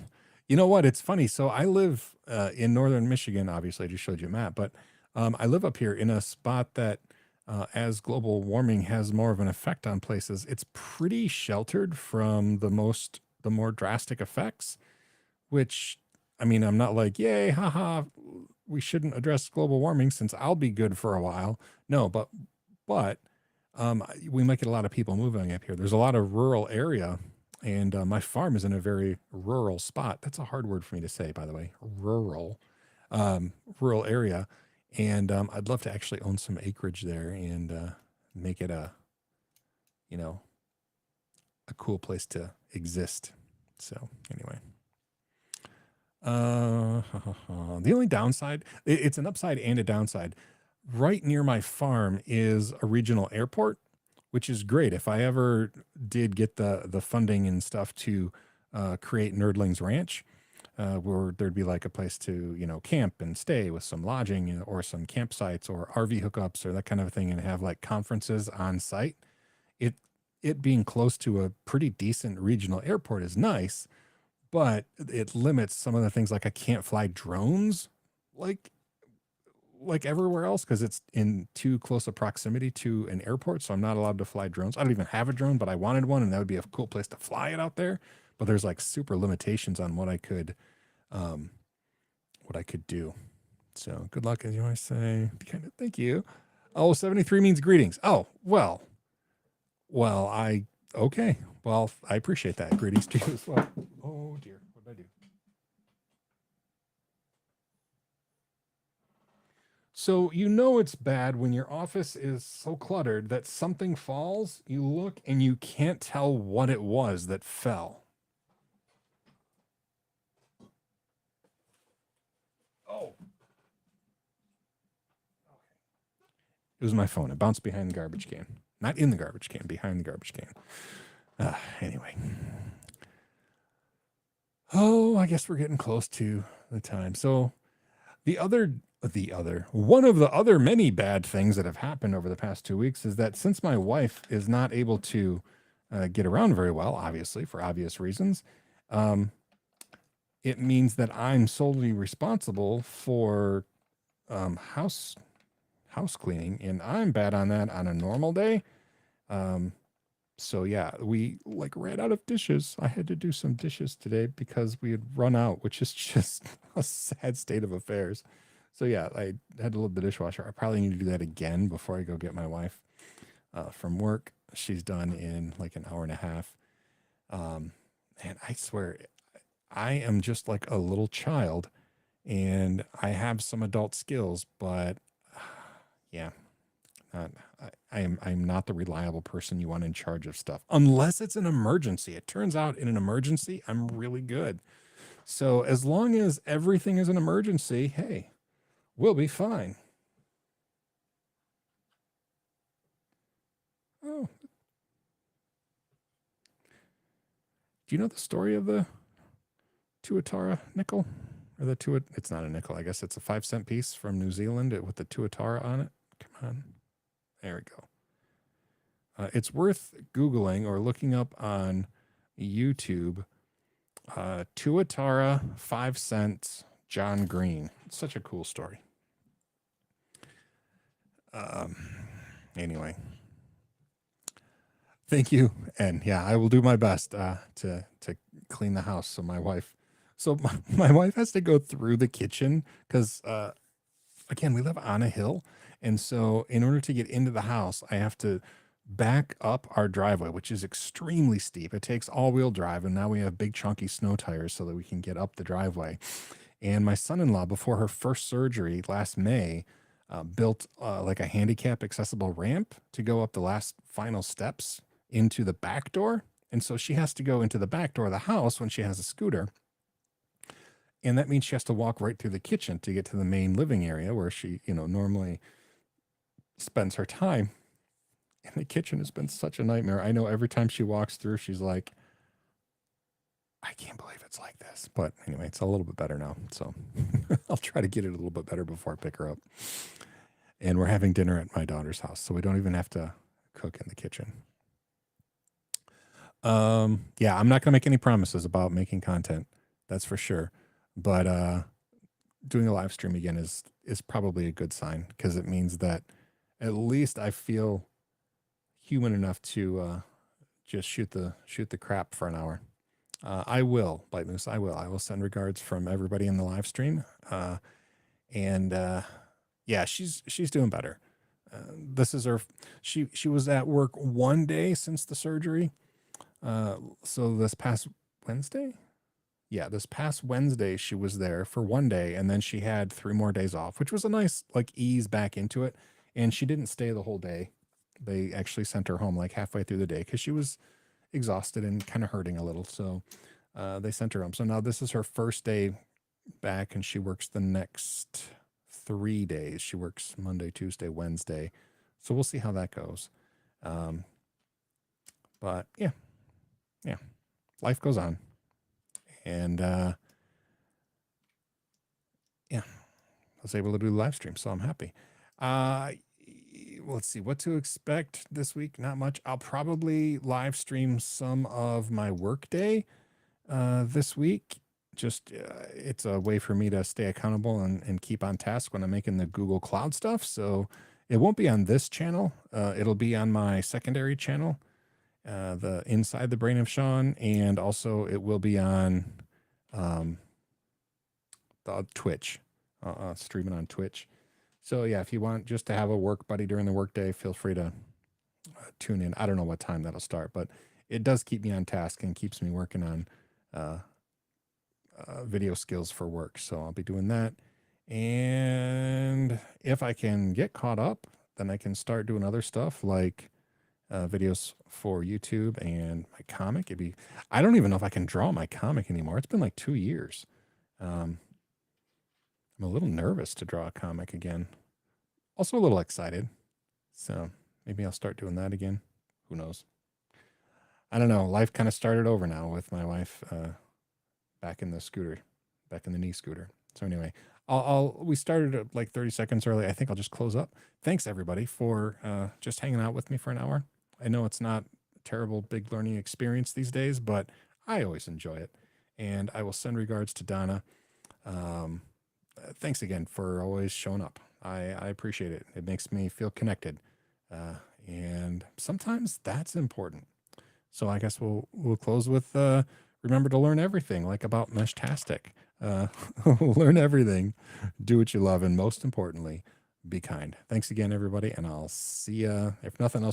you know what? It's funny. So I live in northern Michigan. Obviously, I just showed you a map, but I live up here in a spot that, as global warming has more of an effect on places, it's pretty sheltered from the more drastic effects. Which, I mean, I'm not like, yay, haha, we shouldn't address global warming since I'll be good for a while. No, but we might get a lot of people moving up here. There's a lot of rural area, and my farm is in a very rural spot. That's a hard word for me to say, by the way. Rural area, And I'd love to actually own some acreage there and make it you know, a cool place to exist. So anyway, the only downside, it's an upside and a downside. Right near my farm is a regional airport, which is great. If I ever did get the funding and stuff to create Nerdling's Ranch, where there'd be like a place to camp and stay with some lodging or some campsites or RV hookups or that kind of thing, and have like conferences on site. It it being close to a pretty decent regional airport is nice, but it limits some of the things. Like I can't fly drones like everywhere else because it's in too close a proximity to an airport. So I'm not allowed to fly drones. I don't even have a drone, but I wanted one, and that would be a cool place to fly it out there. But there's like super limitations on um, what I could do. So good luck, as you always say. Thank you. Oh, 73 means greetings. Oh, well, okay. Well, I appreciate that. Greetings to you as well. Oh dear, what did I do? So it's bad when your office is so cluttered that something falls, you look and you can't tell what it was that fell. Oh, it was my phone. It bounced behind the garbage can. Not in the garbage can, behind the garbage can. Anyway. Oh, I guess we're getting close to the time. So one of the other many bad things that have happened over the past 2 weeks is that since my wife is not able to get around very well, obviously for obvious reasons, um, it means that I'm solely responsible for house cleaning, and I'm bad on that on a normal day. Um, so yeah, we like ran out of dishes. I had to do some dishes today because we had run out, which is just a sad state of affairs. So yeah, I had to load the dishwasher. I probably need to do that again before I go get my wife from work. She's done in like an hour and a half. Um, and I swear, I am just like a little child, and I have some adult skills, but yeah, I'm not the reliable person you want in charge of stuff unless it's an emergency. It turns out in an emergency, I'm really good. So as long as everything is an emergency, hey, we'll be fine. Oh, do you know the story of the Tuatara nickel? Or the Tuat? It's not a nickel. I guess it's a 5-cent piece from New Zealand with the Tuatara on it. Come on, there we go. It's worth Googling or looking up on YouTube. Tuatara 5 cents John Green. It's such a cool story. Um, anyway, thank you, and yeah, I will do my best to clean the house. So my wife has to go through the kitchen because again, we live on a hill, and so in order to get into the house, I have to back up our driveway, which is extremely steep. It takes all-wheel drive, and now we have big chunky snow tires so that we can get up the driveway. And my son-in-law, before her first surgery last May, built like a handicap accessible ramp to go up the last final steps into the back door. And so she has to go into the back door of the house when she has a scooter. And that means she has to walk right through the kitchen to get to the main living area where she, normally spends her time. And the kitchen has been such a nightmare. I know every time she walks through, she's like, I can't believe it's like this. But anyway, it's a little bit better now. So I'll try to get it a little bit better before I pick her up. And we're having dinner at my daughter's house, so we don't even have to cook in the kitchen. Yeah, I'm not going to make any promises about making content. That's for sure. But doing a live stream again is probably a good sign because it means that at least I feel human enough to just shoot the crap for an hour. I will, Bite Moose. I will send regards from everybody in the live stream. And yeah, she's doing better. This is her. She was at work one day since the surgery. So this past Wednesday, Yeah, this past Wednesday she was there for one day, and then she had 3 more days off, which was a nice like ease back into it. And she didn't stay the whole day. They actually sent her home like halfway through the day because she was exhausted and kind of hurting a little. So they sent her home. So now this is her first day back, and she works the next 3 days. She works Monday, Tuesday, Wednesday. So we'll see how that goes. But yeah, life goes on. And yeah, I was able to do the live stream, so I'm happy. Let's see what to expect this week. Not much. I'll probably live stream some of my work day this week. Just it's a way for me to stay accountable and keep on task when I'm making the Google Cloud stuff. So it won't be on this channel. It'll be on my secondary channel, the Inside the Brain of Sean, and also it will be on the Twitch, streaming on Twitch. So yeah, if you want just to have a work buddy during the workday, feel free to tune in. I don't know what time that'll start, but it does keep me on task and keeps me working on video skills for work. So I'll be doing that. And if I can get caught up, then I can start doing other stuff like videos for YouTube and my comic. I don't even know if I can draw my comic anymore. It's been like 2 years. I'm a little nervous to draw a comic again. Also a little excited. So maybe I'll start doing that again. Who knows? I don't know. Life kind of started over now with my wife back in the knee scooter. So anyway, we started like 30 seconds early. I think I'll just close up. Thanks everybody for just hanging out with me for an hour. I know it's not a terrible big learning experience these days, but I always enjoy it. And I will send regards to Donna. Thanks again for always showing up. I appreciate it. It makes me feel connected. And sometimes that's important. So I guess we'll close with remember to learn everything, like about Meshtastic. Learn everything, do what you love, and most importantly, be kind. Thanks again, everybody, and I'll see ya. If nothing else.